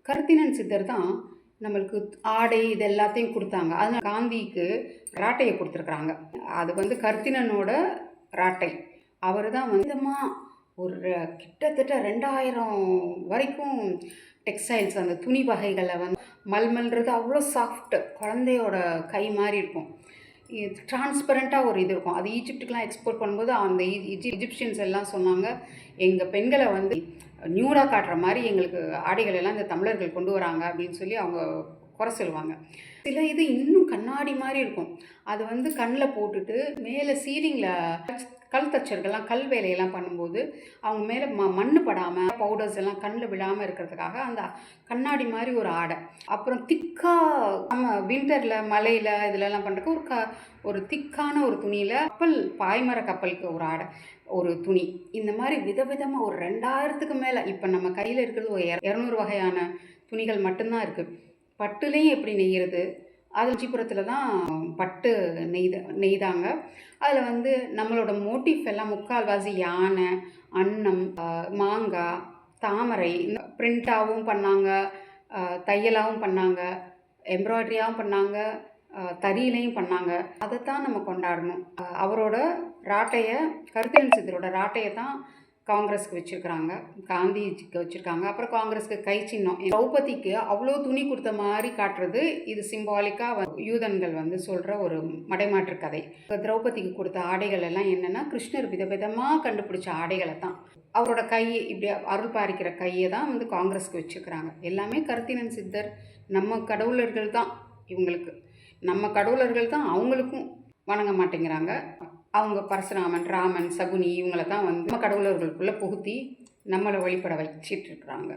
கருத்தினன் சித்தர் தான் நம்மளுக்கு ஆடை இது எல்லாத்தையும் கொடுத்தாங்க. அதனால காந்திக்கு ராட்டையை கொடுத்துருக்குறாங்க. அது கருத்தினனோட ராட்டை. அவர் தான் ஒரு கிட்டத்தட்ட 2000 வரைக்கும் டெக்ஸ்டைல்ஸ், அந்த துணி வகைகளை மல்மல்ன்றது அவ்வளோ சாஃப்ட்டு, குழந்தையோட கை மாதிரி இருக்கும். டிரான்ஸ்பரண்ட்டாக ஒரு இது இருக்கும். அது ஈஜிப்டுக்கெலாம் எக்ஸ்போர்ட் பண்ணும்போது அந்த இஜிப்சியன்ஸ் எல்லாம் சொன்னாங்க, எங்கள் பெண்களை நியூடாக காட்டுற மாதிரி எங்களுக்கு ஆடைகள் எல்லாம் இந்த தமிழர்கள் கொண்டு வராங்க அப்படின்னு சொல்லி அவங்க குறை சொல்லுவாங்க. சில இது இன்னும் கண்ணாடி மாதிரி இருக்கும். அது கண்ணில் போட்டுட்டு மேலே சீலிங்கில் கல் தச்சர்கள்லாம் கல் வேலையெல்லாம் பண்ணும்போது அவங்க மேலே மண் படாமல் பவுடர்ஸ் எல்லாம் கண்ணில் விழாமல் இருக்கிறதுக்காக அந்த கண்ணாடி மாதிரி ஒரு ஆடை. அப்புறம் திக்காக நம்ம விண்டரில் மலையில் இதிலெல்லாம் பண்ணுறதுக்கு ஒரு திக்கான ஒரு துணியில் பாய்மர கப்பலுக்கு ஒரு ஆடை, ஒரு துணி. இந்த மாதிரி விதவிதமாக ஒரு 2000க்கு மேலே. இப்போ நம்ம கையில் இருக்கிறது ஒரு 200 வகையான துணிகள் மட்டும்தான் இருக்குது. பட்டுலேயும் எப்படி நெய்கிறது, அது காஞ்சிபுரத்தில் தான் பட்டு நெய்தாங்க. அதில் நம்மளோட மோட்டிஃப் எல்லாம் முக்கால்வாசி யானை, அன்னம், மாங்காய், தாமரை, இந்த பிரிண்டாகவும் பண்ணாங்க, தையலாகவும் பண்ணாங்க, எம்ப்ராய்டரியாகவும் பண்ணாங்க, தறியிலையும் பண்ணாங்க. அதைத்தான் நம்ம கொண்டாடணும். அவரோட ராட்டையை, கருத்தினன் சித்தரோட ராட்டையை தான் காங்கிரஸுக்கு வச்சுருக்குறாங்க, காந்திஜிக்கு வச்சுருக்காங்க. அப்புறம் காங்கிரஸுக்கு கை சின்னம். திரௌபதிக்கு அவ்வளோ துணி கொடுத்த மாதிரி காட்டுறது இது சிம்பாலிக்காக யூதன்கள் சொல்கிற ஒரு மடைமாற்று கதை. திரௌபதிக்கு கொடுத்த ஆடைகள் எல்லாம் என்னென்னா கிருஷ்ணர் விதவிதமாக கண்டுபிடிச்ச ஆடைகளை தான். அவரோட கையை இப்படி அருள் பாரிக்கிற கையை தான் காங்கிரஸுக்கு வச்சுருக்குறாங்க. எல்லாமே கருத்தினன் சித்தர் நம்ம கடவுளர்கள் தான். இவங்களுக்கு நம்ம கடவுளர்கள் தான், அவங்களுக்கும் வணங்க மாட்டேங்கிறாங்க. அவங்க பரசுராமன், ராமன், சகுனி இவங்களை தான் நம்ம கடவுளர்களுக்குள்ளே புகுத்தி நம்மளை வழிபட வச்சிட்டு இருக்கிறாங்க.